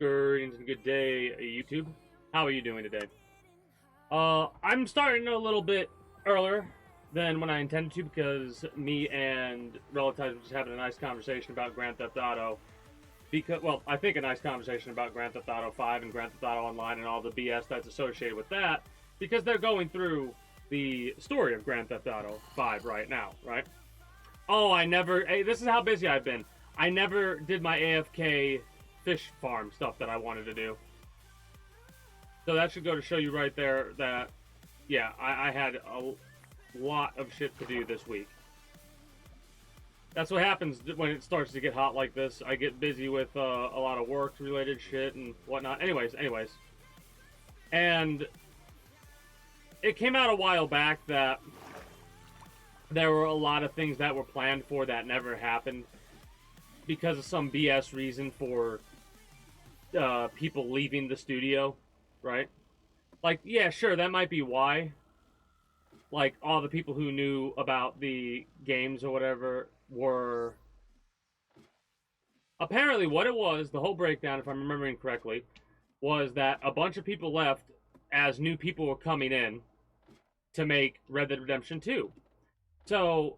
Greetings and good day, YouTube. How are you doing today? I'm starting a little bit earlier than when I intended to because me and relatives were just having a nice conversation about Grand Theft Auto. Because, well, I think a nice conversation about Grand Theft Auto 5 and Grand Theft Auto Online and all the BS that's associated with that, because they're going through the story of Grand Theft Auto 5 right now, right? Oh, hey, this is how busy I've been. I never did my AFK fish farm stuff that I wanted to do. So that should go to show you right there that, yeah, I had a lot of shit to do this week. That's what happens when it starts to get hot like this. I get busy with a lot of work-related shit and whatnot. Anyways. And it came out a while back that there were a lot of things that were planned for that never happened because of some BS reason for people leaving the studio, right? Like, yeah, sure, that might be why. Like, all the people who knew about the games or whatever were... Apparently, what it was, the whole breakdown, if I'm remembering correctly, was that a bunch of people left as new people were coming in to make Red Dead Redemption 2. So,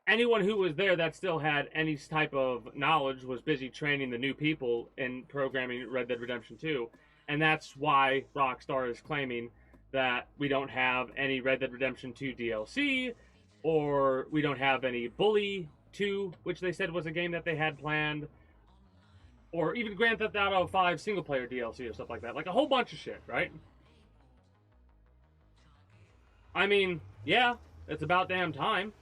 anyone who was there that still had any type of knowledge was busy training the new people in programming Red Dead Redemption 2. And that's why Rockstar is claiming that we don't have any Red Dead Redemption 2 DLC, or we don't have any Bully 2, which they said was a game that they had planned, or even Grand Theft Auto 5 single-player DLC or stuff like that. Like, a whole bunch of shit, right? I mean, yeah, it's about damn time.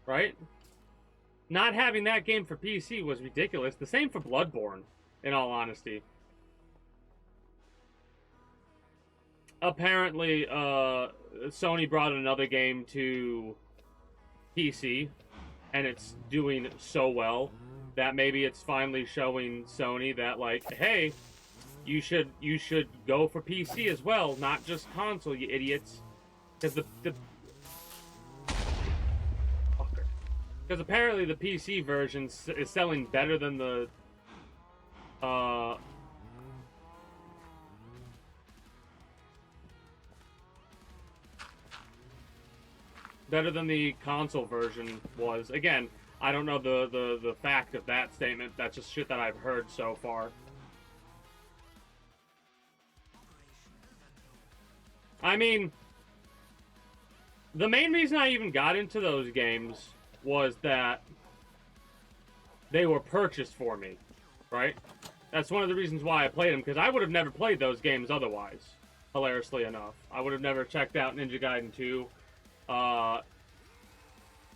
Right? Not having that game for PC was ridiculous. The same for Bloodborne, in all honesty. Apparently, Sony brought another game to PC, and it's doing so well that maybe it's finally showing Sony that, like, hey, you should go for PC as well, not just console, you idiots. Because because apparently the PC version is selling better than the console version was. Again, I don't know the fact of that statement. That's just shit that I've heard so far. I mean, the main reason I even got into those games was that they were purchased for me, right? That's one of the reasons why I played them, because I would have never played those games otherwise, hilariously enough. I would have never checked out Ninja Gaiden 2.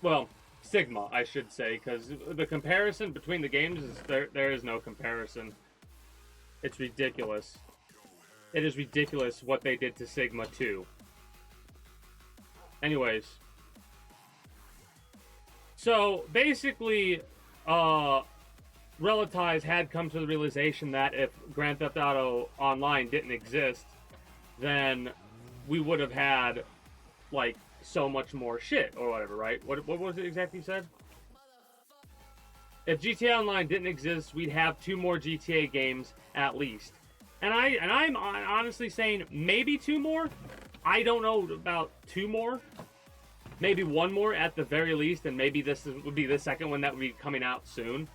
Well, Sigma, I should say, because the comparison between the games is there is no comparison. It's ridiculous. It is ridiculous what they did to Sigma 2. Anyways. So, basically, Relatives had come to the realization that if Grand Theft Auto Online didn't exist, then we would have had, like, so much more shit, or whatever, right? What was it exactly you said? If GTA Online didn't exist, we'd have 2 more GTA games, at least. And I'm honestly saying maybe 2 more? I don't know about 2 more. Maybe 1 more at the very least, and maybe would be the second one that would be coming out soon.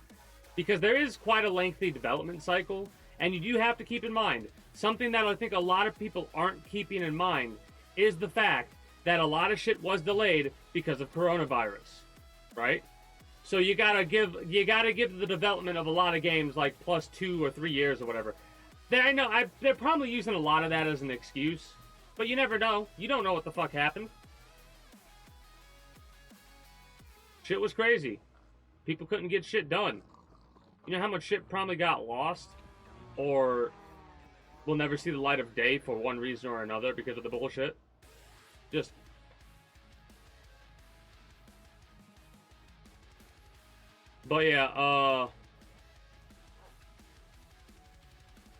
Because there is quite a lengthy development cycle, and you do have to keep in mind, something that I think a lot of people aren't keeping in mind is the fact that a lot of shit was delayed because of coronavirus, right? So you gotta give the development of a lot of games like plus 2 or 3 years or whatever. They're probably using a lot of that as an excuse, but you never know. You don't know what the fuck happened. Shit was crazy. People couldn't get shit done. You know how much shit probably got lost? Or will never see the light of day for one reason or another because of the bullshit? Just... But yeah,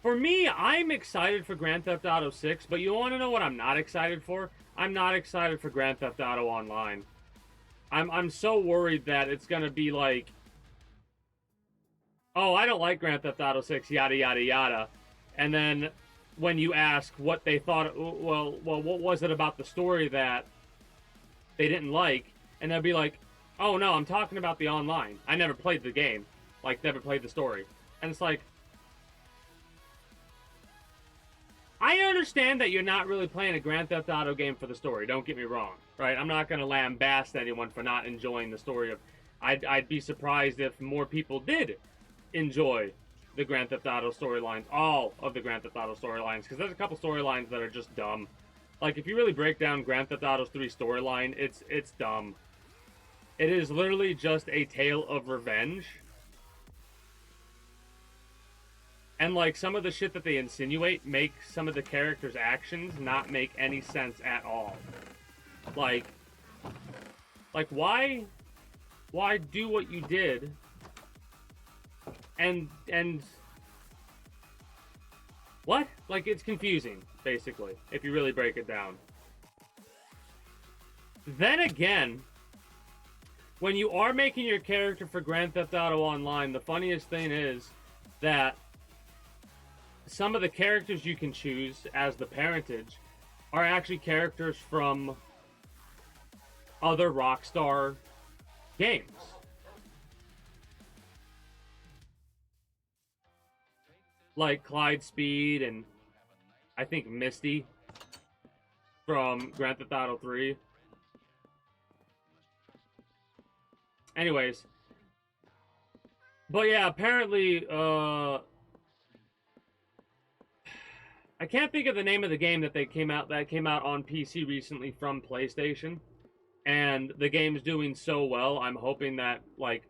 for me, I'm excited for Grand Theft Auto 6, but you want to know what I'm not excited for? I'm not excited for Grand Theft Auto Online. I'm so worried that it's gonna be like oh, I don't like Grand Theft Auto 6, yada, yada, yada. And then when you ask what they thought, well, what was it about the story that they didn't like? And they'll be like, oh, no, I'm talking about the online. I never played the game. Like, never played the story. And it's like, I understand that you're not really playing a Grand Theft Auto game for the story. Don't get me wrong, right? I'm not going to lambaste anyone for not enjoying the story of... I'd be surprised if more people did enjoy the Grand Theft Auto storylines, all of the Grand Theft Auto storylines, because there's a couple storylines that are just dumb. Like, if you really break down Grand Theft Auto 3 storyline, it's dumb. It is literally just a tale of revenge. And, like, some of the shit that they insinuate make some of the characters' actions not make any sense at all. Like, why do what you did and what? Like, it's confusing, basically, if you really break it down. Then again, when you are making your character for Grand Theft Auto Online, the funniest thing is that some of the characters you can choose as the parentage are actually characters from other Rockstar games. Like Clyde Speed and I think Misty from Grand Theft Auto 3. Anyways. But yeah, apparently, I can't think of the name of the game that came out on PC recently from PlayStation. And the game's doing so well, I'm hoping that, like...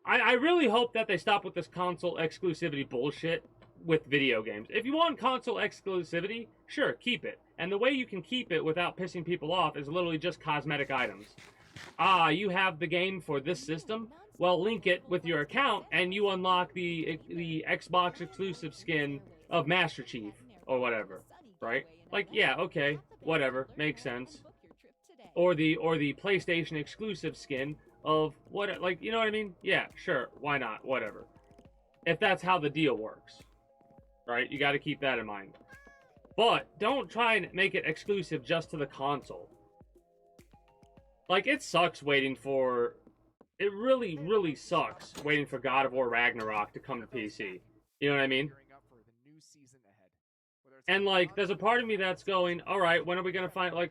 I really hope that they stop with this console exclusivity bullshit with video games. If you want console exclusivity, sure, keep it. And the way you can keep it without pissing people off is literally just cosmetic items. Ah, you have the game for this system? Well, link it with your account, and you unlock the Xbox exclusive skin of Master Chief, or whatever, right? Like, yeah, okay, whatever, makes sense. Or the PlayStation exclusive skin of what, like, you know what I mean? Yeah, sure, why not, whatever. If that's how the deal works, right? You got to keep that in mind. But don't try and make it exclusive just to the console. Like, it sucks waiting for... It really, really sucks waiting for God of War Ragnarok to come to PC. You know what I mean? And, like, there's a part of me that's going, alright, when are we gonna find, like,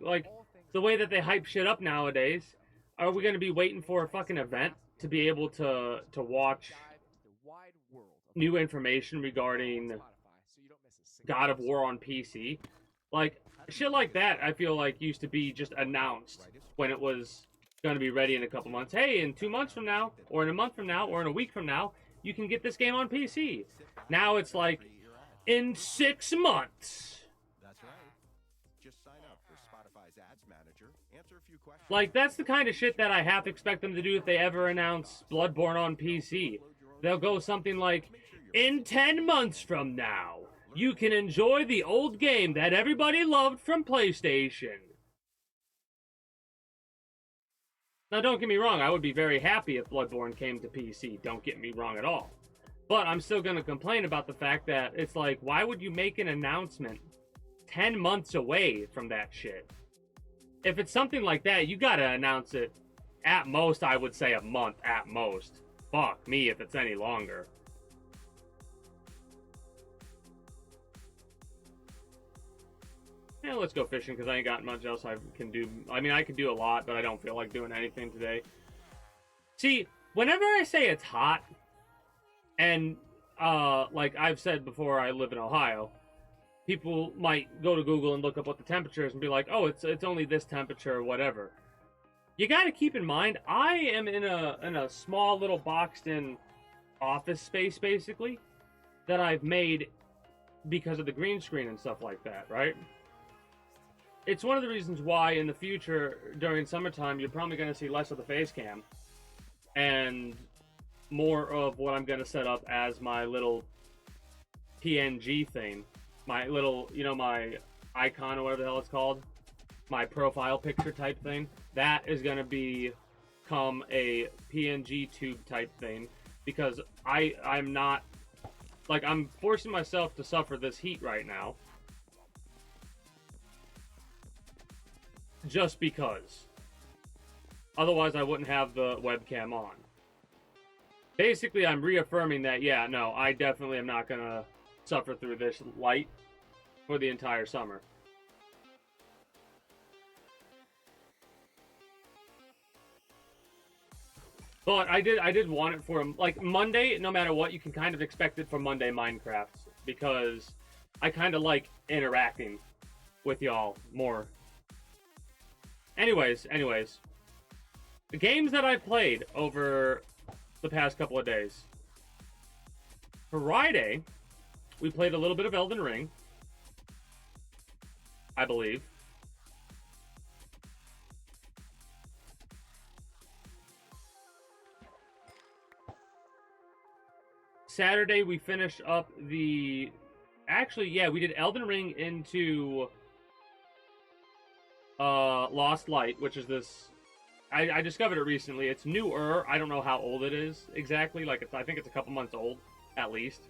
the way that they hype shit up nowadays, are we gonna be waiting for a fucking event to be able to watch new information regarding God of War on PC? Like, shit like that, I feel like, used to be just announced when it was going to be ready in a couple months. Hey, in 2 months from now, or in a month from now, or in a week from now, you can get this game on PC. Now it's like, in 6 months. That's right. Just sign up for Spotify's Ads Manager, answer a few questions. Like, that's the kind of shit that I half expect them to do if they ever announce Bloodborne on PC. They'll go something like, in 10 months from now, you can enjoy the old game that everybody loved from PlayStation. Now, don't get me wrong, I would be very happy if Bloodborne came to PC. Don't get me wrong at all. But I'm still going to complain about the fact that it's like, why would you make an announcement 10 months away from that shit? If it's something like that, you got to announce it at most, I would say a month at most. Fuck me if it's any longer. Yeah, let's go fishing because I ain't got much else I can do. I mean, I could do a lot, but I don't feel like doing anything today. See, whenever I say it's hot, and like I've said before, I live in Ohio, people might go to Google and look up what the temperature is and be like, oh, it's only this temperature or whatever. You got to keep in mind, I am in a small little boxed-in office space, basically, that I've made because of the green screen and stuff like that, right? It's one of the reasons why in the future, during summertime, you're probably going to see less of the face cam and more of what I'm going to set up as my little PNG thing. My little, you know, my icon or whatever the hell it's called. My profile picture type thing. That is going to become a PNG tube type thing because I'm not, like, I'm forcing myself to suffer this heat right now just because. Otherwise, I wouldn't have the webcam on. Basically, I'm reaffirming that, yeah, no, I definitely am not going to suffer through this light for the entire summer. But I did want it for, like, Monday, no matter what, you can kind of expect it for Monday Minecraft, because I kind of like interacting with y'all more. Anyways, the games that I played over the past couple of days. Friday, we played a little bit of Elden Ring, I believe. Saturday, we finished up the... Actually, yeah, we did Elden Ring into Lost Light, which is this... I discovered it recently. It's newer. I don't know how old it is exactly. Like, I think it's a couple months old, at least.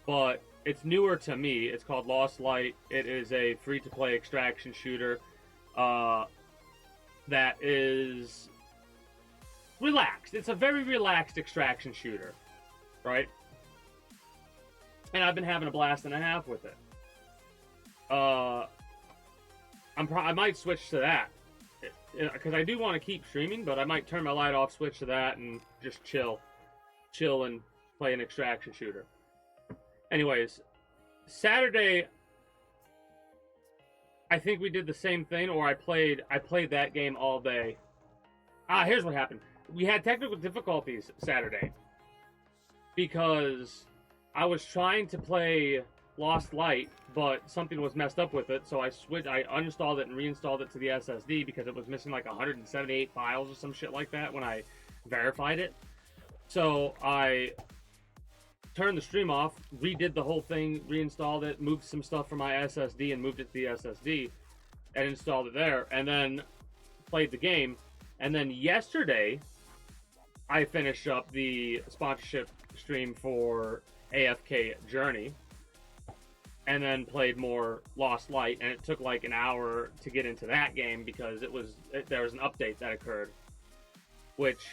But it's newer to me. It's called Lost Light. It is a free-to-play extraction shooter that is relaxed. It's a very relaxed extraction shooter, right? And I've been having a blast and a half with it. I might switch to that. Because I do want to keep streaming, but I might turn my light off, switch to that, and just chill and play an extraction shooter. Anyways, Saturday, I think we did the same thing, or I played that game all day. Here's what happened. We had technical difficulties Saturday because I was trying to play Lost Light, but something was messed up with it, so I uninstalled it and reinstalled it to the SSD because it was missing like 178 files or some shit like that when I verified it. So I turned the stream off, redid the whole thing, reinstalled it, moved some stuff from my SSD and moved it to the SSD, and installed it there, and then played the game. And then yesterday, I finished up the sponsorship stream for AFK Journey, and then played more Lost Light, and it took like an hour to get into that game because there was an update that occurred, which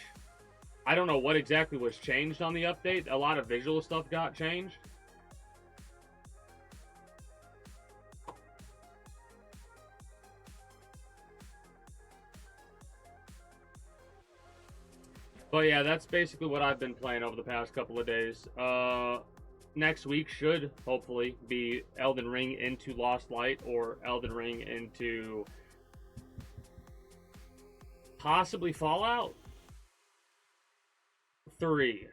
I don't know what exactly was changed on the update. A lot of visual stuff got changed. But yeah, that's basically what I've been playing over the past couple of days. Next week should hopefully be Elden Ring into Lost Light, or Elden Ring into possibly Fallout 3.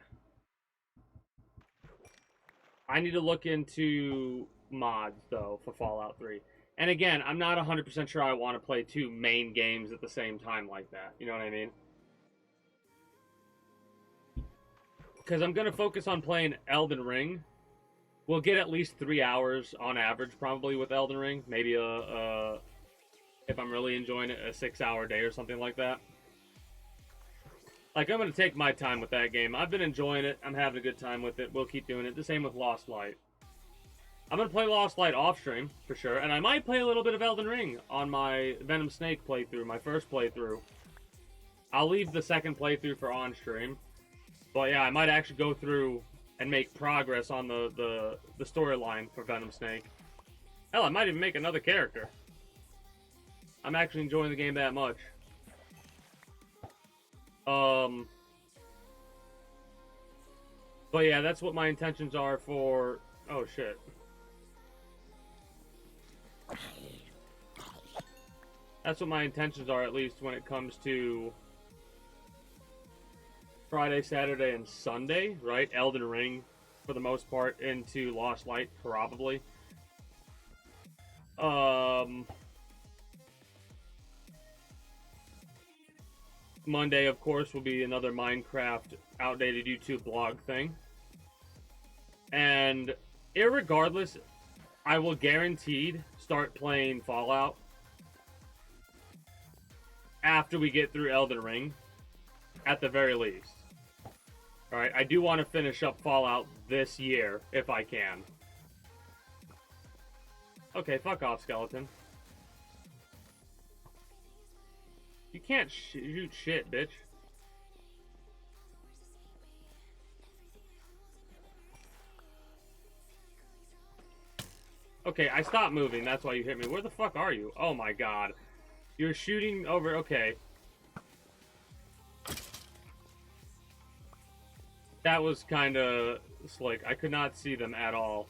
I need to look into mods though for Fallout 3. And again, I'm not 100% sure I want to play two main games at the same time like that. You know what I mean? Because I'm going to focus on playing Elden Ring. We'll get at least 3 hours on average probably with Elden Ring. Maybe if I'm really enjoying it, a 6-hour day or something like that. Like, I'm going to take my time with that game. I've been enjoying it. I'm having a good time with it. We'll keep doing it. The same with Lost Light. I'm going to play Lost Light off stream, for sure. And I might play a little bit of Elden Ring on my Venom Snake playthrough, my first playthrough. I'll leave the second playthrough for on stream. But yeah, I might actually go through and make progress on the storyline for Venom Snake. Hell, I might even make another character. I'm actually enjoying the game that much. But yeah, that's what my intentions are for... Oh, shit. That's what my intentions are, at least when it comes to Friday, Saturday, and Sunday, right? Elden Ring, for the most part, into Lost Light, probably. Monday, of course, will be another Minecraft outdated YouTube blog thing. And irregardless, I will guaranteed start playing Fallout after we get through Elden Ring, at the very least. Alright, I do want to finish up Fallout this year, if I can. Okay, fuck off, skeleton. You can't shoot shit, bitch. Okay, I stopped moving, that's why you hit me. Where the fuck are you? Oh my god. You're shooting over... Okay. That was kinda slick. I could not see them at all.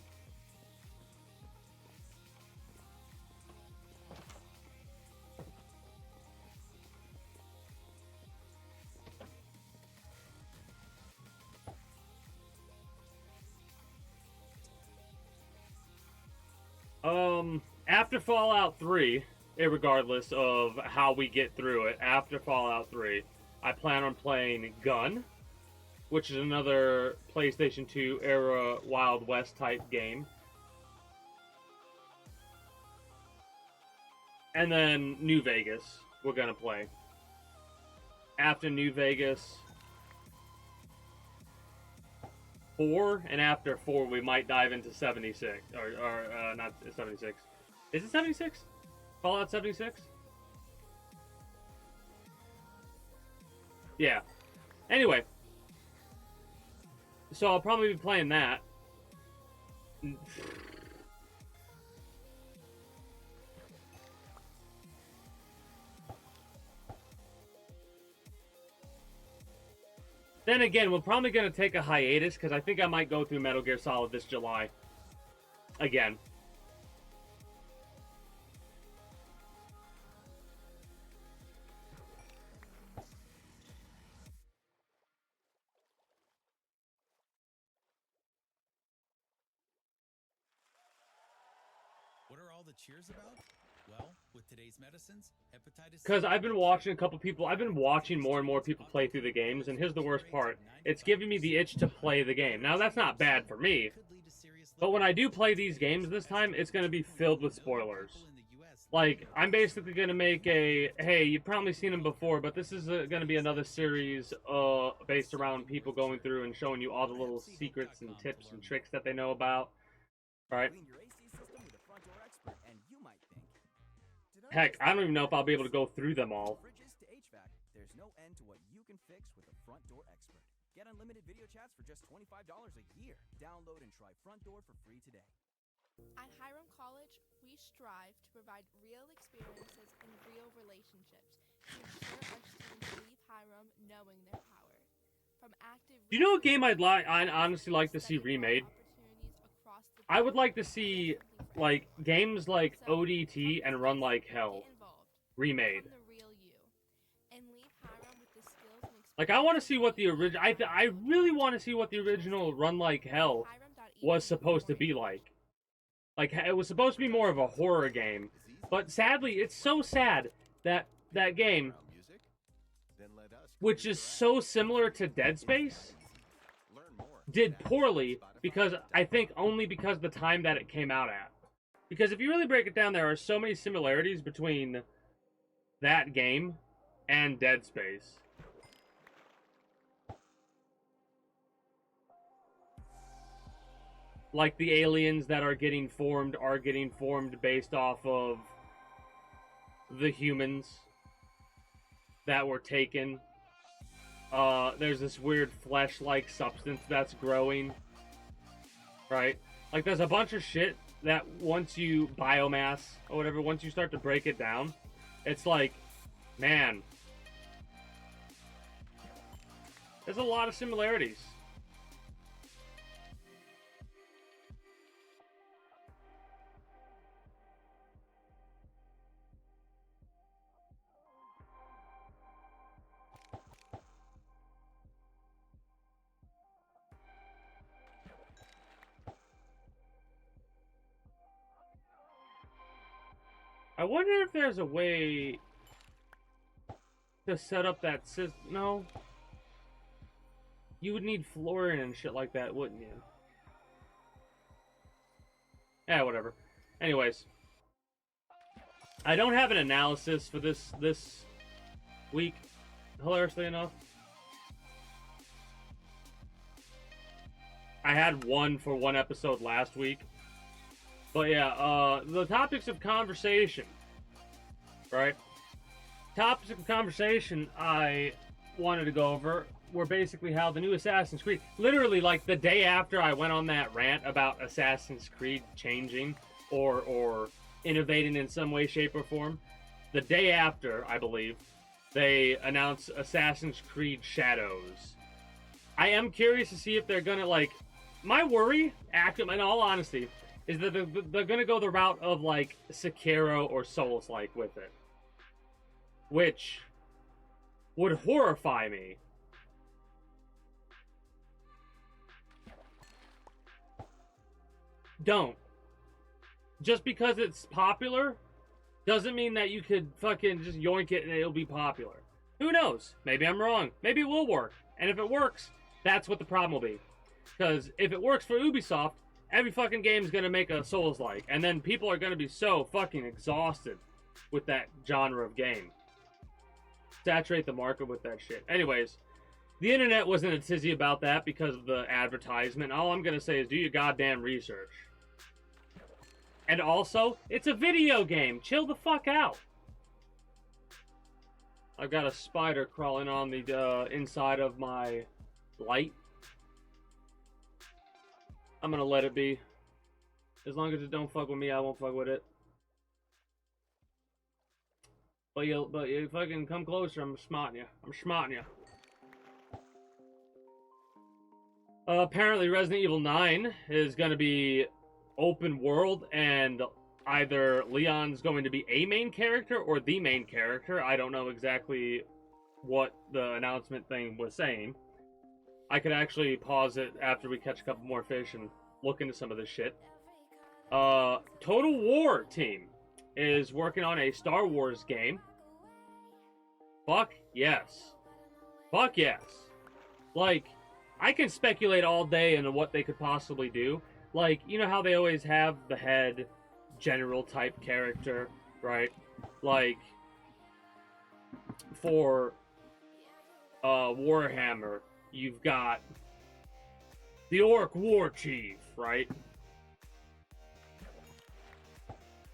After Fallout 3, irregardless of how we get through it, after Fallout 3, I plan on playing Gun, which is another PlayStation 2 era Wild West type game. And then New Vegas, we're gonna play. After New Vegas, 4, and after 4, we might dive into 76. Or not 76. Is it 76? Fallout 76? Yeah. Anyway. So I'll probably be playing that. Then again, we're probably going to take a hiatus, because I think I might go through Metal Gear Solid this July. Again. What are all the cheers about? Well, with today's medicines, hepatitis... Because I've been watching I've been watching more and more people play through the games, and here's the worst part. It's giving me the itch to play the game. Now, that's not bad for me, but when I do play these games this time, it's going to be filled with spoilers. Like, I'm basically going to make a, hey, you've probably seen them before, but this is going to be another series based around people going through and showing you all the little secrets and tips and tricks that they know about. Right? Heck, I don't even know if I'll be able to go through them all. There's no end to what you can fix with a front door expert. Get unlimited video chats for just $25 a year. Download and try Front Door for free today. At Hiram College, we strive to provide real experiences and real relationships to ensure our students leave Hiram knowing their power. From active... Do you know a game I'd honestly like to see remade? I would like to see, like, games like ODT and Run Like Hell remade. Like, I want to see what the original... I really want to see what the original Run Like Hell was supposed to be like. Like, it was supposed to be more of a horror game. But sadly, it's so sad that that game, which is so similar to Dead Space, did poorly because, I think, only because of the time that it came out at. Because if you really break it down, there are so many similarities between that game and Dead Space. Like, the aliens that are getting formed based off of the humans that were taken. There's this weird flesh-like substance that's growing. Right? Like, there's a bunch of shit that once you biomass or whatever, once you start to break it down, it's like, man, there's a lot of similarities. I wonder if there's a way to set up that system. No. You would need flooring and shit like that, wouldn't you? Yeah, whatever. Anyways. I don't have an analysis for this week, hilariously enough. I had one for one episode last week. But yeah, the topics of conversation, right? Topics of conversation I wanted to go over were basically how the new Assassin's Creed, literally like the day after I went on that rant about Assassin's Creed changing or innovating in some way, shape, or form, the day after, I believe, they announced Assassin's Creed Shadows. I am curious to see if they're gonna, like, my worry, in all honesty, is that they're gonna go the route of like Sekiro or Souls-like with it, which would horrify me. Don't. Just because it's popular doesn't mean that you could fucking just yoink it and it'll be popular. Who knows? Maybe I'm wrong. Maybe it will work. And if it works, that's what the problem will be. Because if it works for Ubisoft, every fucking game is going to make a Souls-like. And then people are going to be so fucking exhausted with that genre of game. Saturate the market with that shit. Anyways, the internet wasn't a tizzy about that because of the advertisement. All I'm going to say is do your goddamn research. And also, it's a video game. Chill the fuck out. I've got a spider crawling on the inside of my light. I'm gonna let it be. As long as it don't fuck with me, I won't fuck with it. But you fucking come closer, I'm smarting you. I'm smarting you. Apparently Resident Evil 9 is gonna be open world, and either Leon's going to be a main character or the main character. I don't know exactly what the announcement thing was saying. I could actually pause it after we catch a couple more fish and look into some of this shit. Total War team is working on a Star Wars game. Fuck yes. Fuck yes. Like, I can speculate all day into what they could possibly do. Like, you know how they always have the head general type character, right? Like, for Warhammer, you've got the Orc War Chief, right?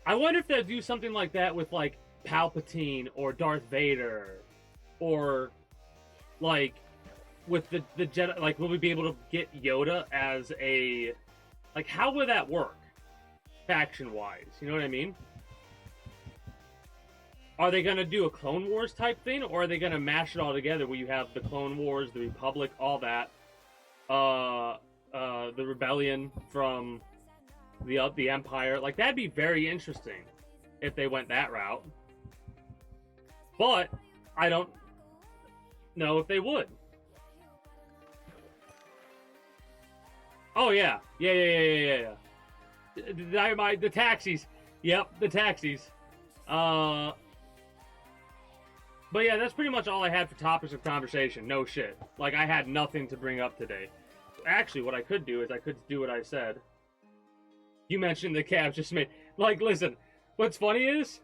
I wonder if they'll do something like that with, like, Palpatine or Darth Vader, or, like, with the Jedi. Like, will we be able to get Yoda as a... Like, how would that work, faction-wise? You know what I mean? Are they going to do a Clone Wars type thing, or are they going to mash it all together where you have the Clone Wars, the Republic, all that, the Rebellion from the Empire? Like, that'd be very interesting if they went that route. But I don't know if they would. Oh, yeah. Yeah. The taxis. Yep, the taxis. But yeah, that's pretty much all I had for topics of conversation. No shit. Like, I had nothing to bring up today. Actually, what I could do is I could do what I said. You mentioned the cabs just made... Like, listen, what's funny is...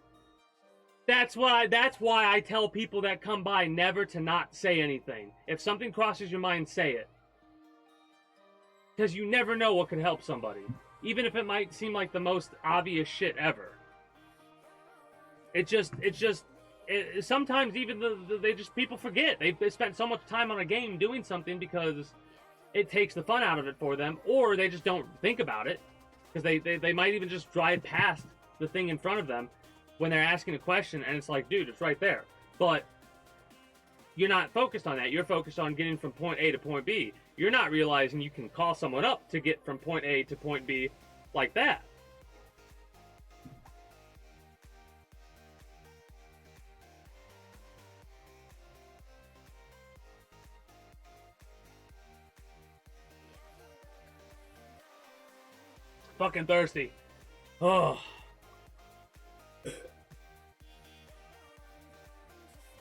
That's why I tell people that come by never to not say anything. If something crosses your mind, say it. Because you never know what could help somebody. Even if it might seem like the most obvious shit ever. Sometimes even people forget. They spent so much time on a game doing something because it takes the fun out of it for them. Or they just don't think about it. Because they might even just drive past the thing in front of them when they're asking a question, and it's like, dude, it's right there. But you're not focused on that. You're focused on getting from point A to point B. You're not realizing you can call someone up to get from point A to point B like that. Fucking thirsty. Oh.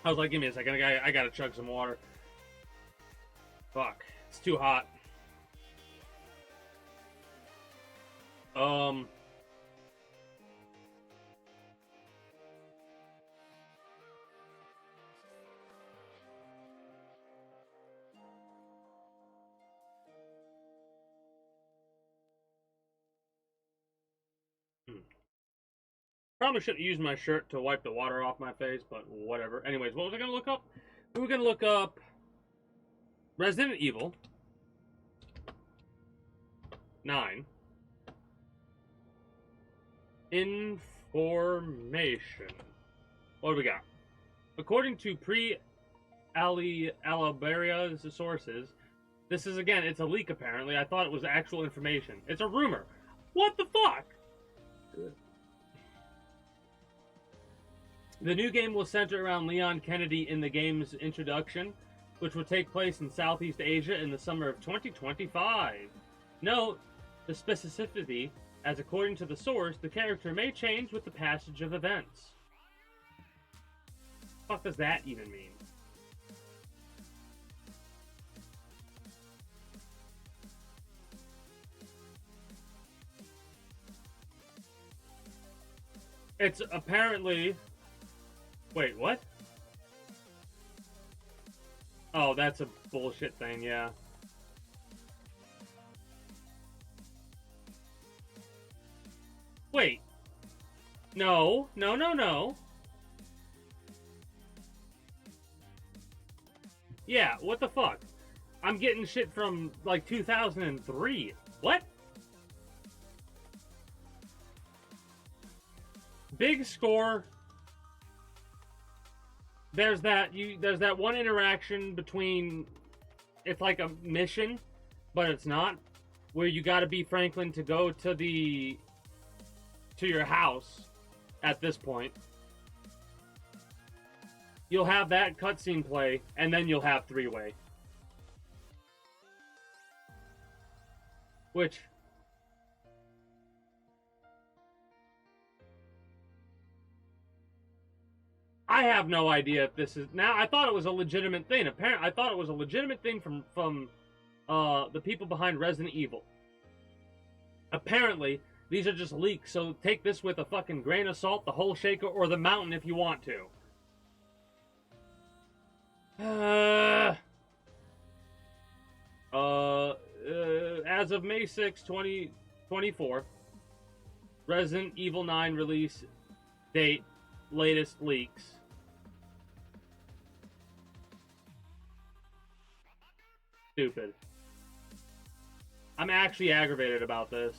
I was like, give me a second. I gotta chug some water. Fuck. It's too hot. Probably shouldn't use my shirt to wipe the water off my face, but whatever. Anyways, what was I gonna look up? We were gonna look up Resident Evil 9 information. What do we got? According to Aliberia's sources, this is, again, it's a leak apparently. I thought it was actual information. It's a rumor. What the fuck? The new game will center around Leon Kennedy in the game's introduction, which will take place in Southeast Asia in the summer of 2025. Note the specificity, as according to the source, the character may change with the passage of events. What the fuck does that even mean? It's apparently... Wait, what? Oh, that's a bullshit thing, yeah. Wait. No. No, no, no. Yeah, what the fuck? I'm getting shit from, like, 2003. What? Big score. There's that one interaction between, it's like a mission, but it's not, where you gotta be Franklin to go to your house at this point. You'll have that cutscene play, and then you'll have three-way. Which... I have no idea if this is... Now, I thought it was a legitimate thing. Apparently, I thought it was a legitimate thing from the people behind Resident Evil. Apparently, these are just leaks, so take this with a fucking grain of salt, the whole shaker, or the mountain if you want to. As of May 6, 2024, Resident Evil 9 release date, latest leaks. Stupid. I'm actually aggravated about this.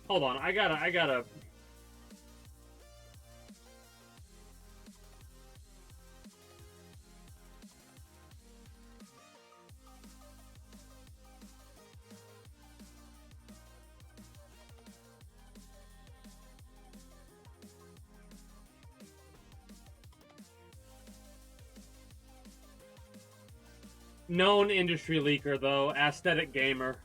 Hold on, I gotta... Known industry leaker, though. Aesthetic gamer.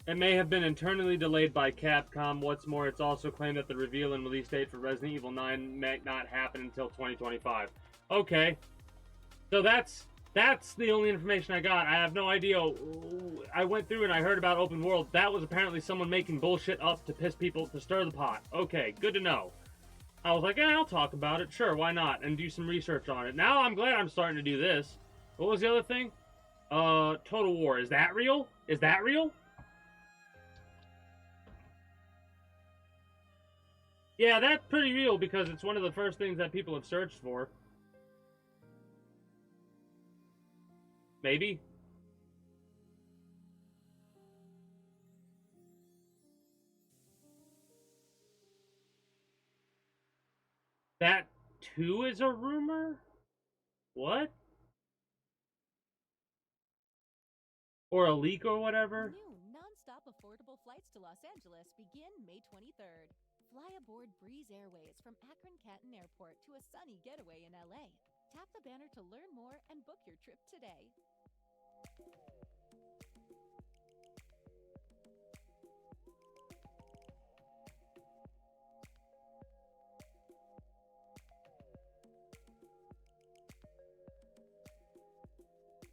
It may have been internally delayed by Capcom. What's more, it's also claimed that the reveal and release date for Resident Evil 9 may not happen until 2025. Okay. So that's the only information I got. I have no idea. I went through and I heard about open world. That was apparently someone making bullshit up to piss people, to stir the pot. Okay, good to know. I was like, I'll talk about it. Sure, why not? And do some research on it. Now I'm glad I'm starting to do this. What was the other thing? Total War. Is that real? Is that real? Yeah, that's pretty real because it's one of the first things that people have searched for. Maybe. That too is a rumor? What? Or a leak or whatever? New non-stop affordable flights to Los Angeles begin May 23rd. Fly aboard Breeze Airways from Akron Canton Airport to a sunny getaway in LA. Tap the banner to learn more and book your trip today.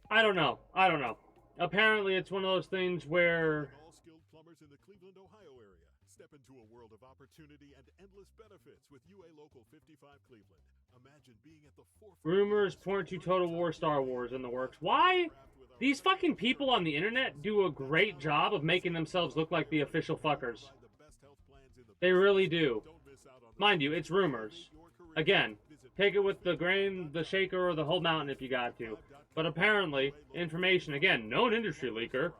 I don't know. Apparently it's one of those things where... All skilled plumbers in the Cleveland, Ohio area. Step into a world of opportunity and endless benefits with UA Local 55 Cleveland. Imagine being at the forefront. Rumors point to Total War Star Wars in the works. Why? These fucking people on the internet do a great job of making themselves look like the official fuckers. They really do. Mind you, it's rumors. Again, take it with the grain, the shaker, or the whole mountain if you got to. But apparently, information, again, known industry leaker.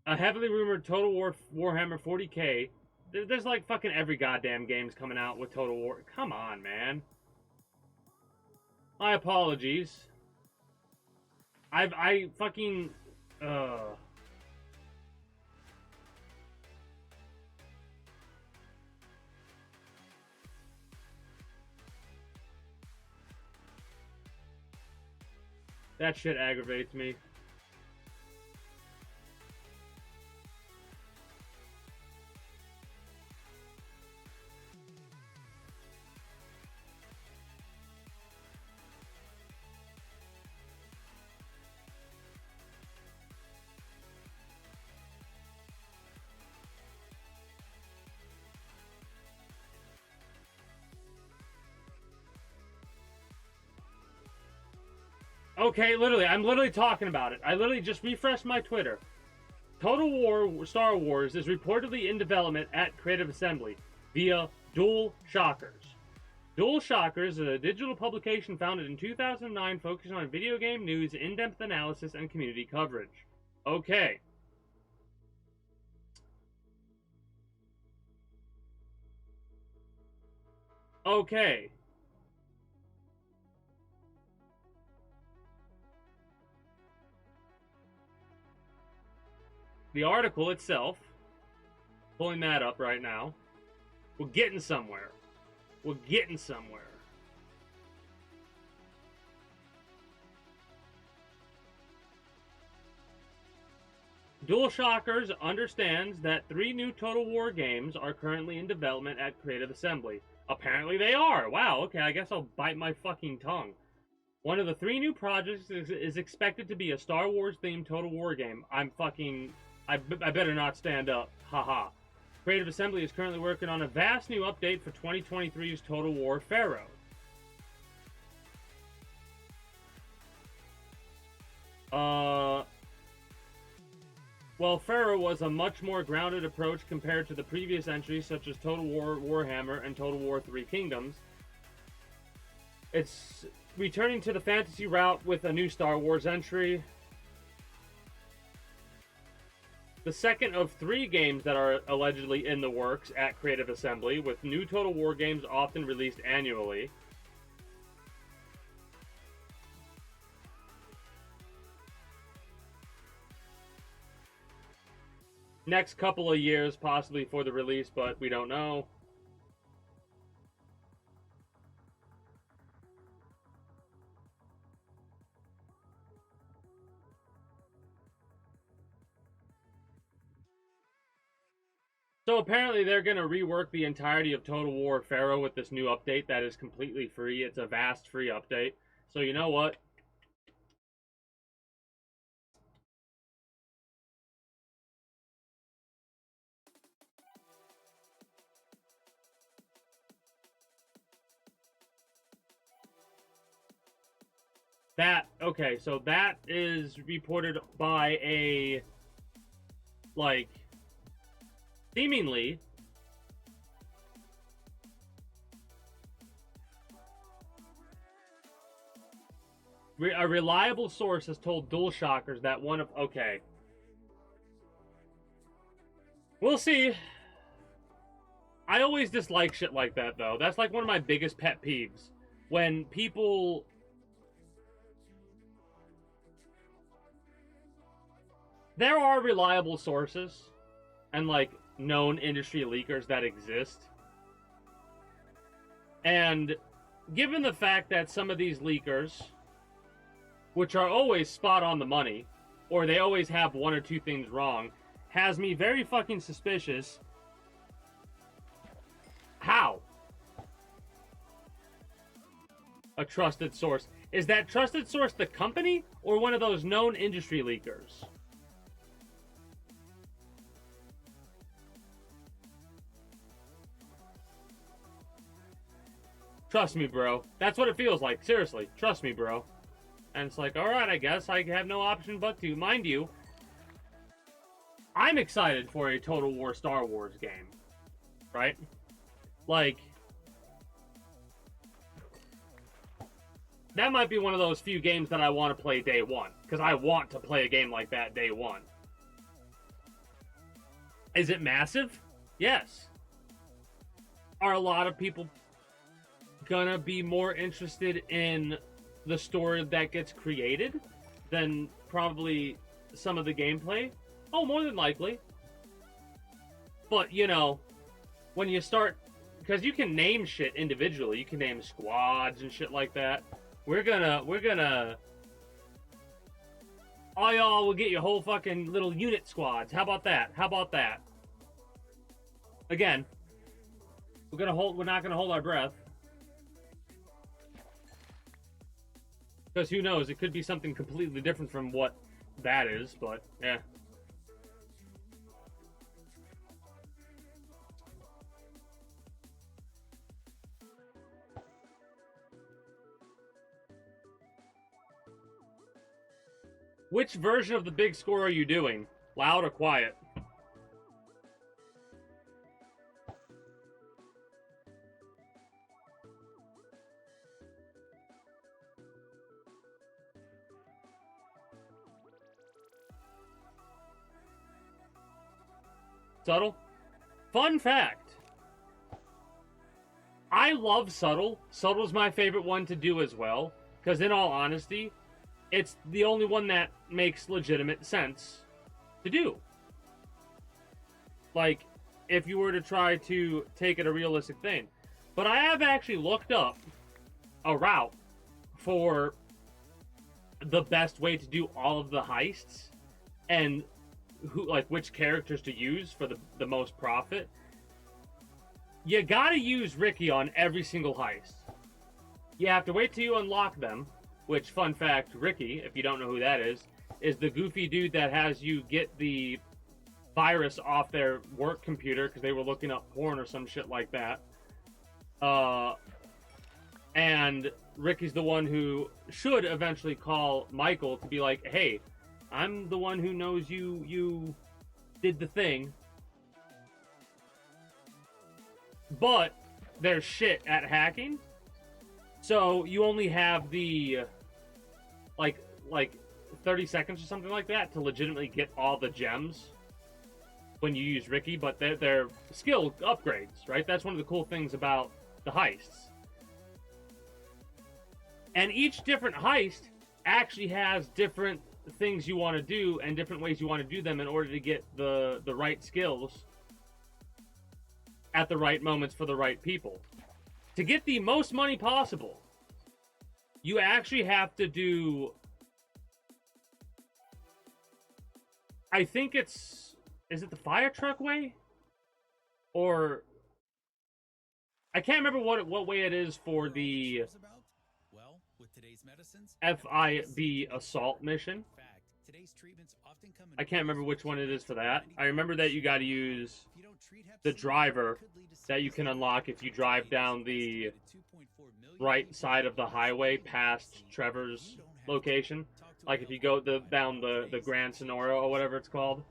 A heavily rumored Total War Warhammer 40k. There's like fucking every goddamn game's coming out with Total War. Come on, man. My apologies. I fucking... That shit aggravates me. Okay, literally, I'm literally talking about it. I literally just refreshed my Twitter. Total War Star Wars is reportedly in development at Creative Assembly via Dual Shockers. Dual Shockers is a digital publication founded in 2009 focusing on video game news, in-depth analysis, and community coverage. Okay. Okay. The article itself, pulling that up right now, we're getting somewhere. We're getting somewhere. DualShockers understands that 3 new Total War games are currently in development at Creative Assembly. Apparently they are. Wow, okay, I guess I'll bite my fucking tongue. One of the 3 new projects is expected to be a Star Wars-themed Total War game. I better not stand up. Haha. Creative Assembly is currently working on a vast new update for 2023's Total War Pharaoh. Well, Pharaoh was a much more grounded approach compared to the previous entries such as Total War Warhammer and Total War 3 Kingdoms. It's returning to the fantasy route with a new Star Wars entry. The second of 3 games that are allegedly in the works at Creative Assembly, with new Total War games often released annually. Next couple of years, possibly for the release, but we don't know. So apparently they're going to rework the entirety of Total War Pharaoh with this new update that is completely free. It's a vast free update. So you know what? Okay, so that is reported by a, like, seemingly a reliable source has told DualShockers that one of... Okay. We'll see. I always dislike shit like that, though. That's like one of my biggest pet peeves. When people... There are reliable sources and, like, known industry leakers that exist. And given the fact that some of these leakers, which are always spot on the money, or they always have 1 or 2 things wrong, has me very fucking suspicious. How? A trusted source. Is that trusted source the company or one of those known industry leakers? Trust me, bro. That's what it feels like. Seriously. Trust me, bro. And it's like, alright, I guess I have no option but to. Mind you, I'm excited for a Total War Star Wars game. Right? Like, that might be one of those few games that I want to play day one. Because I want to play a game like that day one. Is it massive? Yes. Are a lot of people gonna be more interested in the story that gets created than probably some of the gameplay? Oh, more than likely. But, you know, when you start... Because you can name shit individually. You can name squads and shit like that. We're gonna... Oh, y'all, we'll get you whole fucking little unit squads. How about that? How about that? Again, we're not gonna hold our breath. Because who knows, it could be something completely different from what that is, but yeah. Which version of the big score are you doing? Loud or quiet? Subtle? Fun fact. I love Subtle. Subtle's my favorite one to do as well. Because in all honesty, it's the only one that makes legitimate sense to do. Like, if you were to try to take it a realistic thing. But I have actually looked up a route for the best way to do all of the heists. And which characters to use for the most profit. You gotta use Ricky on every single heist. You have to wait till you unlock them, which, fun fact, Ricky, if you don't know who that is the goofy dude that has you get the virus off their work computer because they were looking up porn or some shit like that. And Ricky's the one who should eventually call Michael to be like, hey, I'm the one who knows you did the thing. But there's shit at hacking. So you only have the like 30 seconds or something like that to legitimately get all the gems when you use Ricky, but they're skill upgrades, right? That's one of the cool things about the heists. And each different heist actually has different things you want to do and different ways you want to do them in order to get the right skills at the right moments for the right people. To get the most money possible, you actually have to do... I think it's... Is it the fire truck way? Or... I can't remember what way it is for the Well, with today's medicines, FIB assault mission. I can't remember which one it is for that. I remember that you got to use the driver that you can unlock if you drive down the right side of the highway past Trevor's location. Like if you go down the Grand Sonora or whatever it's called.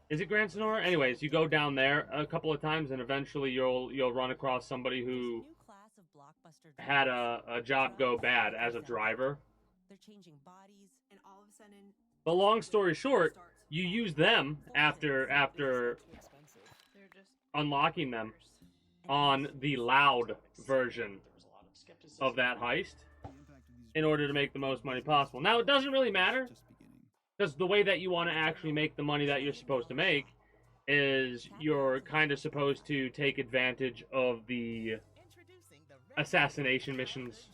Is it Grand Sonora? Anyways, you go down there a couple of times and eventually you'll run across somebody who had a job go bad as a driver. But long story short, you use them after unlocking them on the loud version of that heist in order to make the most money possible. Now, it doesn't really matter, because the way that you want to actually make the money that you're supposed to make is you're kind of supposed to take advantage of the assassination missions.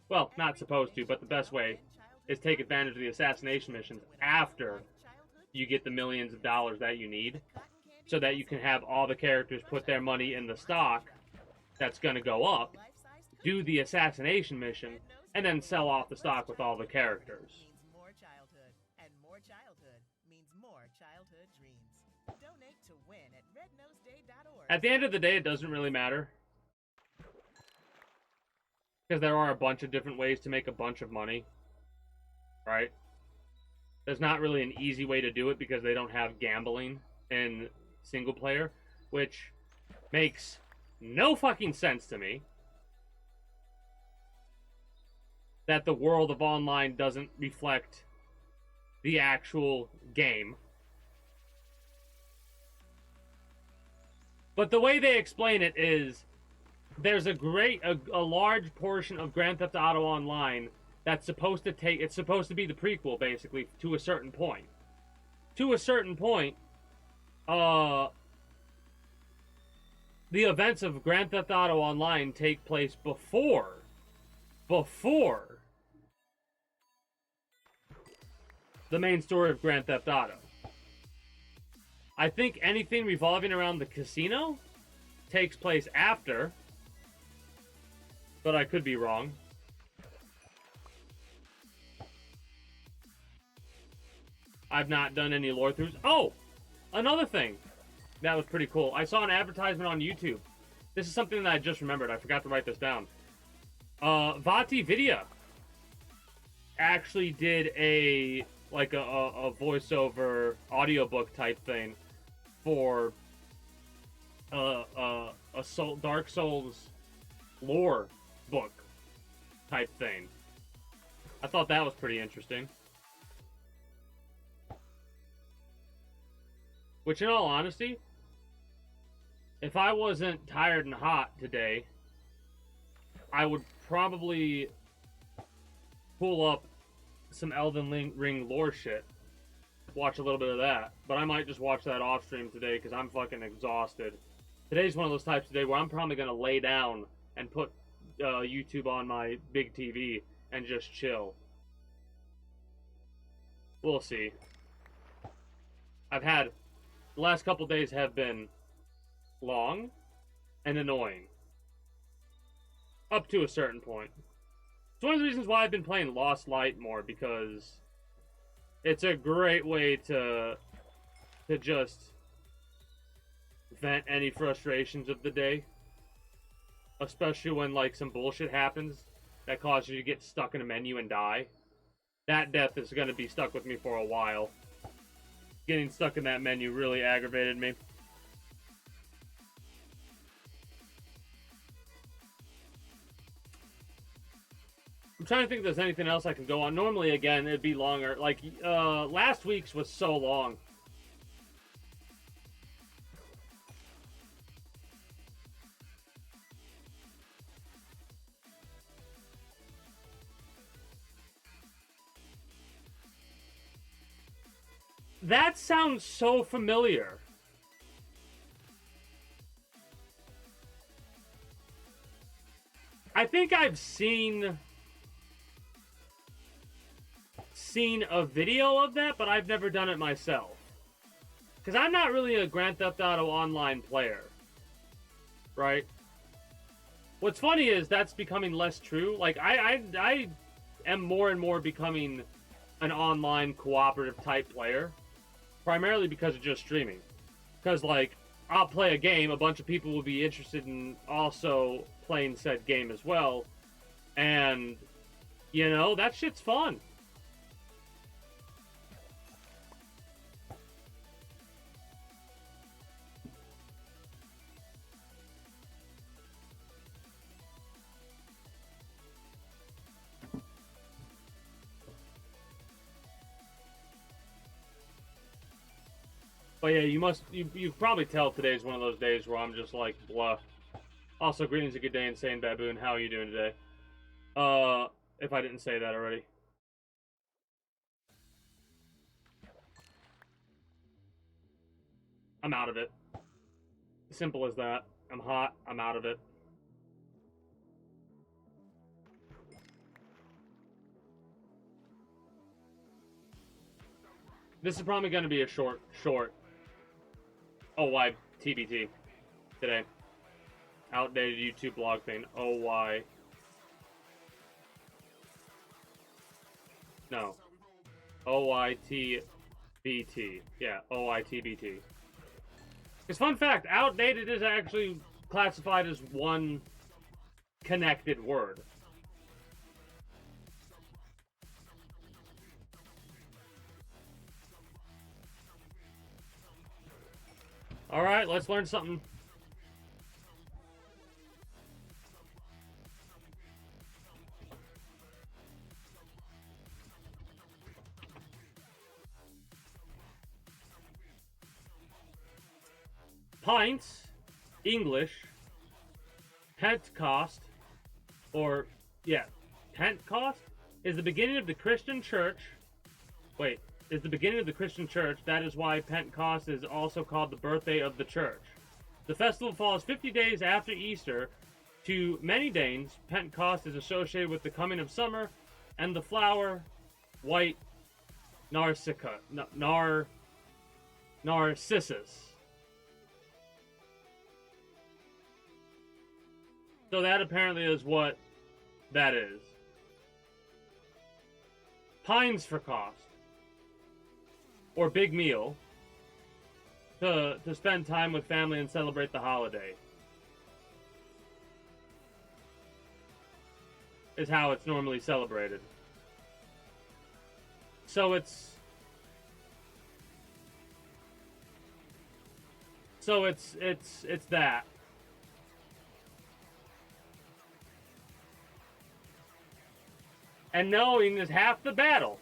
Well, not supposed to, but the best way is take advantage of the assassination missions after you get the millions of dollars that you need, so that you can have all the characters put their money in the stock that's going to go up, do the assassination mission, and then sell off the stock with all the characters. At the end of the day, it doesn't really matter. Because there are a bunch of different ways to make a bunch of money. Right? There's not really an easy way to do it because they don't have gambling in single player, which makes no fucking sense to me. That the world of online doesn't reflect the actual game. But the way they explain it is there's a large portion of Grand Theft Auto Online that's supposed to it's supposed to be the prequel, basically, to a certain point. To a certain point, the events of Grand Theft Auto Online take place before the main story of Grand Theft Auto. I think anything revolving around the casino takes place after, but I could be wrong. I've not done any lore throughs. Oh, another thing that was pretty cool. I saw an advertisement on YouTube. This is something that I just remembered. I forgot to write this down. OYTBT actually did a voiceover audiobook type thing for Dark Souls lore book type thing. I thought that was pretty interesting. Which, in all honesty, if I wasn't tired and hot today, I would probably pull up some Elden Ring lore shit. Watch a little bit of that. But I might just watch that off stream today because I'm fucking exhausted. Today's one of those types of day where I'm probably going to lay down and put YouTube on my big TV and just chill. We'll see. The last couple days have been long and annoying. Up to a certain point. It's one of the reasons why I've been playing Lost Light more, because it's a great way to just vent any frustrations of the day. Especially when, like, some bullshit happens that causes you to get stuck in a menu and die. That death is going to be stuck with me for a while. Getting stuck in that menu really aggravated me. I'm trying to think if there's anything else I can go on. Normally, again, it'd be longer. Like, last week's was so long. That sounds so familiar. I think I've seen a video of that, but I've never done it myself. Because I'm not really a Grand Theft Auto Online player. Right? What's funny is that's becoming less true. Like, I am more and more becoming an online cooperative type player. Primarily because of just streaming. Because, like, I'll play a game, a bunch of people will be interested in also playing said game as well. And, you know, that shit's fun. But yeah, you probably tell today's one of those days where I'm just like, blah. Also, greetings, a good day, Insane Baboon. How are you doing today? If I didn't say that already. I'm out of it. Simple as that. I'm hot. I'm out of it. This is probably going to be a short OYTBT today. Outdated YouTube blog thing. No. OYTBT. Yeah, OYTBT. Because fun fact, outdated is actually classified as one connected word. All right, let's learn something. Pints, English, Pentecost, or, yeah, Pentecost is the beginning of the Christian church. Wait, is the beginning of the Christian church. That is why Pentecost is also called the birthday of the church. The festival falls 50 days after Easter. To many Danes, Pentecost is associated with the coming of summer and the flower white narcissus. So that apparently is what that is. Pines for cost. Or big meal. To spend time with family and celebrate the holiday. Is how it's normally celebrated. So it's that. And knowing is half the battle.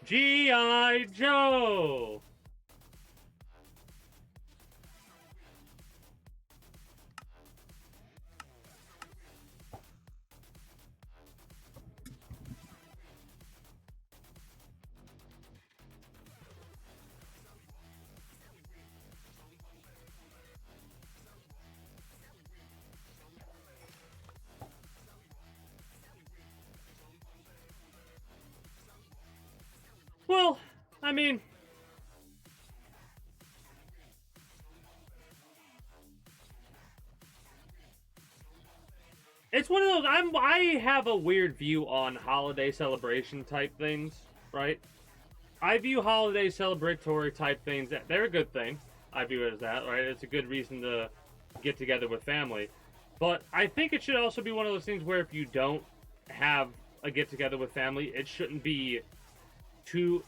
G.I. Joe! Well, I mean, it's one of those. I have a weird view on holiday celebration type things, right? I view holiday celebratory type things. They're a good thing. I view it as that, right? It's a good reason to get together with family. But I think it should also be one of those things where if you don't have a get together with family, it shouldn't be too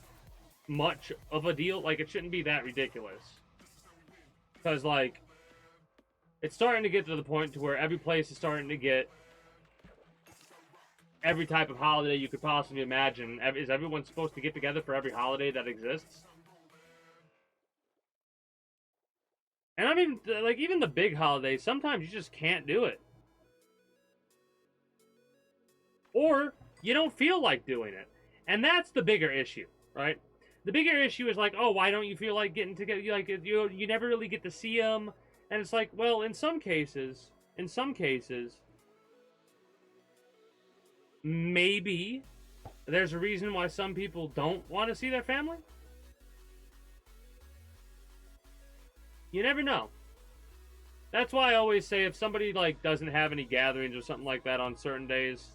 much of a deal. Like, it shouldn't be that ridiculous. Because, like, it's starting to get to the point to where every place is starting to get every type of holiday you could possibly imagine. Is everyone supposed to get together for every holiday that exists? And I mean, like, even the big holidays, sometimes you just can't do it. Or you don't feel like doing it. And that's the bigger issue, right? The bigger issue is like, oh, why don't you feel like getting together? You never really get to see them. And it's like, well, in some cases, maybe there's a reason why some people don't want to see their family. You never know. That's why I always say if somebody like doesn't have any gatherings or something like that on certain days,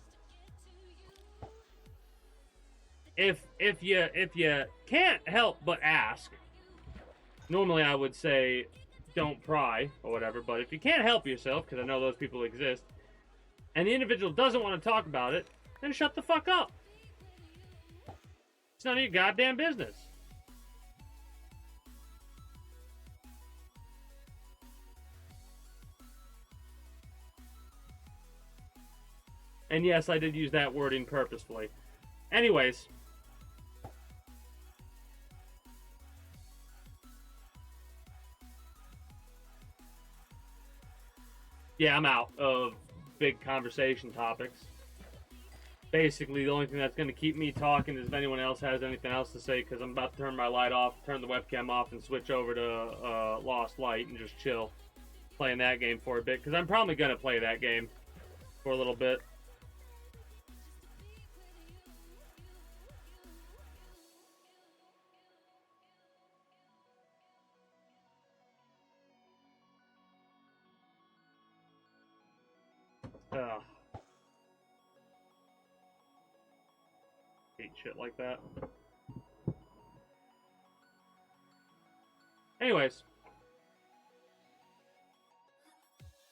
if you can't help but ask, normally I would say don't pry or whatever, but if you can't help yourself, because I know those people exist, and the individual doesn't want to talk about it, then shut the fuck up. It's none of your goddamn business. And yes, I did use that wording purposefully. Anyways. Yeah, I'm out of big conversation topics. Basically, the only thing that's going to keep me talking is if anyone else has anything else to say, because I'm about to turn my light off, turn the webcam off, and switch over to Lost Light and just chill playing that game for a bit, because I'm probably going to play that game for a little bit. Ugh. Hate shit like that. Anyways.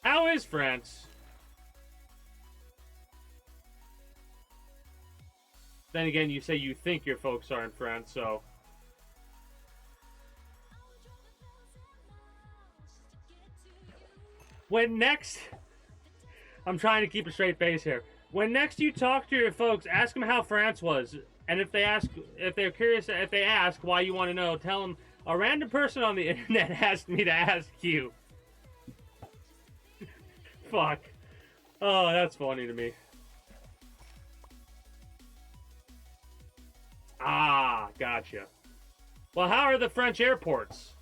How is France? Then again, you say you think your folks are in France, so... When next, I'm trying to keep a straight face here. When next you talk to your folks, ask them how France was, and if they're curious, if they ask why you want to know, tell them a random person on the internet asked me to ask you. Fuck. Oh, that's funny to me. Ah, gotcha. Well, how are the French airports?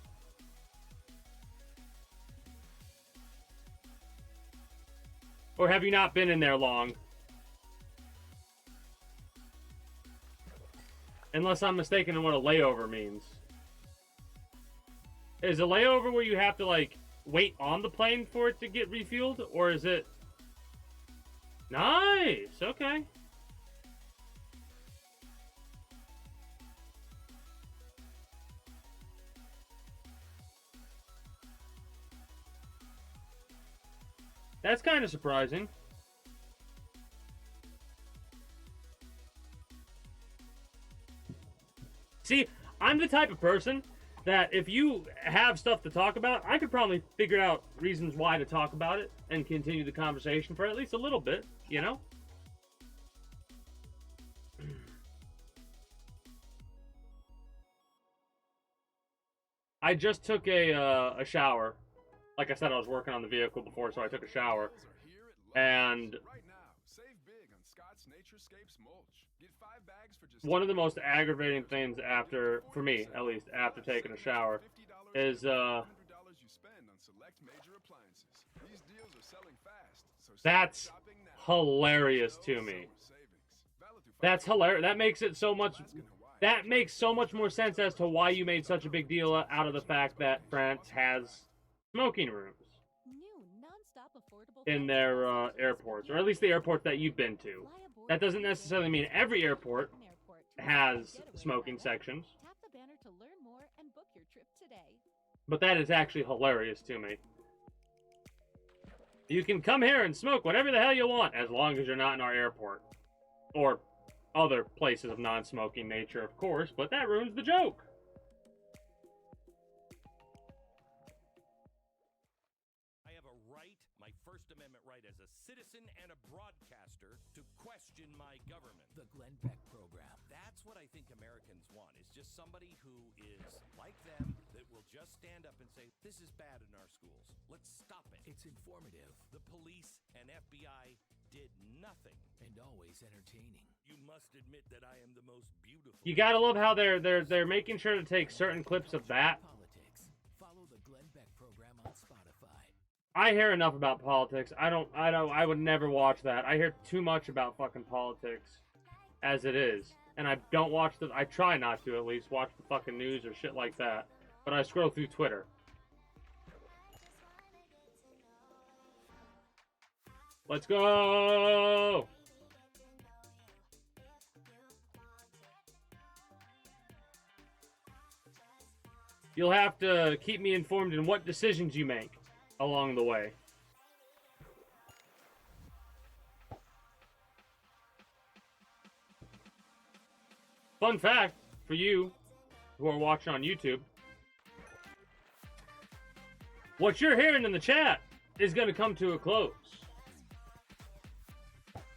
Or have you not been in there long? Unless I'm mistaken in what a layover means. Is a layover where you have to, like, wait on the plane for it to get refueled? Or is it... Nice! Okay. That's kind of surprising. See, I'm the type of person that if you have stuff to talk about, I could probably figure out reasons why to talk about it and continue the conversation for at least a little bit, you know? I just took a shower. Like I said, I was working on the vehicle before, so I took a shower. And one of the most aggravating things after, for me at least, after taking a shower, is that's hilarious to me. That's hilarious. That makes it so much. That makes so much more sense as to why you made such a big deal out of the fact that France has smoking rooms in their airports, or at least the airports that you've been to. That doesn't necessarily mean every airport has smoking sections. But that is actually hilarious to me. You can come here and smoke whatever the hell you want, as long as you're not in our airport. Or other places of non-smoking nature, of course, but that ruins the joke. I have a right, my First Amendment right as a citizen and a broadcaster, to question my government. The Glenn Beck program. That's what I think Americans want, is just somebody who is like them, that will just stand up and say, this is bad in our schools. Let's stop it. It's informative. The police and FBI did nothing. And always entertaining. You must admit that I am the most beautiful. You gotta love how they're making sure to take certain clips of that. Politics. Follow the Glenn Beck program on Spotify. I hear enough about politics. I would never watch that. I hear too much about fucking politics as it is. And I don't watch I try not to, at least, watch the fucking news or shit like that. But I scroll through Twitter. Let's go! You'll have to keep me informed in what decisions you make along the way. Fun fact for you who are watching on YouTube. What you're hearing in the chat is going to come to a close.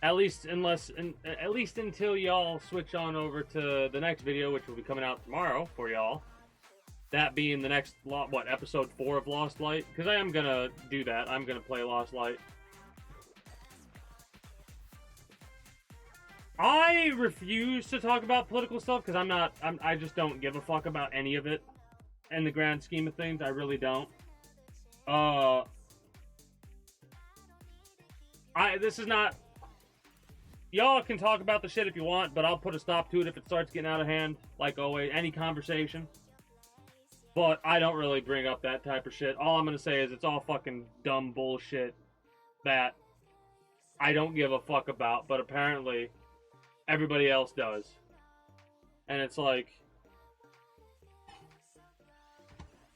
At least until y'all switch on over to the next video, which will be coming out tomorrow for y'all. That being the next, episode 4 of Lost Light? Because I am going to do that. I'm going to play Lost Light. I refuse to talk about political stuff because I just don't give a fuck about any of it. In the grand scheme of things, I really don't. This is not... Y'all can talk about the shit if you want, but I'll put a stop to it if it starts getting out of hand. Like always, any conversation. But I don't really bring up that type of shit. All I'm going to say is it's all fucking dumb bullshit that I don't give a fuck about, but apparently everybody else does. And it's like,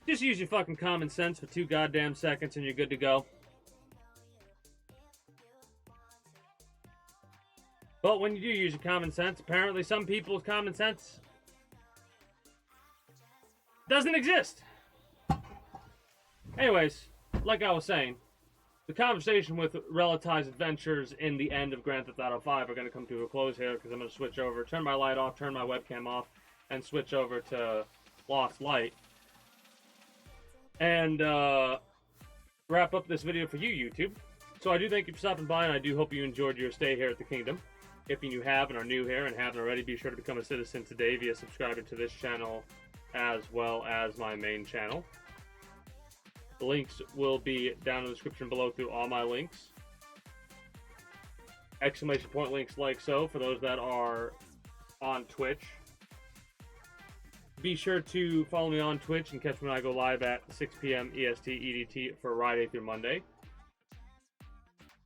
just use your fucking common sense for 2 goddamn seconds and you're good to go. But when you do use your common sense, apparently some people's common sense doesn't exist. Anyways, like I was saying, the conversation with Relative's adventures in the end of Grand Theft Auto 5 are going to come to a close here because I'm going to switch over, turn my light off, turn my webcam off, and switch over to Lost Light. And wrap up this video for you, YouTube. So I do thank you for stopping by, and I do hope you enjoyed your stay here at the Kingdom. If you have and are new here and haven't already, be sure to become a citizen today via subscribing to this channel as well as my main channel. The links will be down in the description below through all my links. Exclamation point links like so for those that are on Twitch. Be sure to follow me on Twitch and catch me when I go live at 6 p.m. EST EDT for Friday through Monday.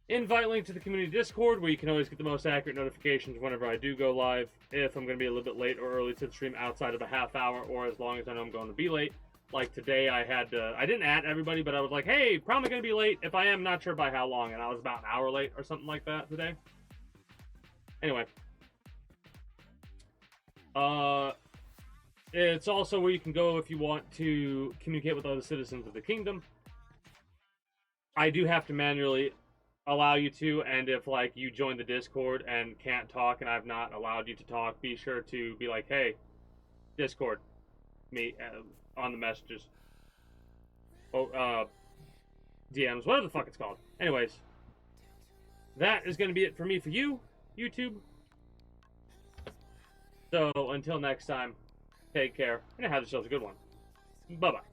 Invite link to the community Discord where you can always get the most accurate notifications whenever I do go live. If I'm going to be a little bit late or early to the stream outside of a half hour or as long as I know I'm going to be late. Like today, I didn't add everybody, but I was like, hey, probably going to be late. If I am, not sure by how long. And I was about an hour late or something like that today. Anyway. It's also where you can go if you want to communicate with other citizens of the kingdom. I do have to manually allow you to, and if like you join the Discord and can't talk and I've not allowed you to talk, be sure to be like, hey, Discord, me, on the messages. DMs, whatever the fuck it's called. Anyways, that is going to be it for me for you, YouTube. So, until next time, take care, and have yourselves a good one. Bye-bye.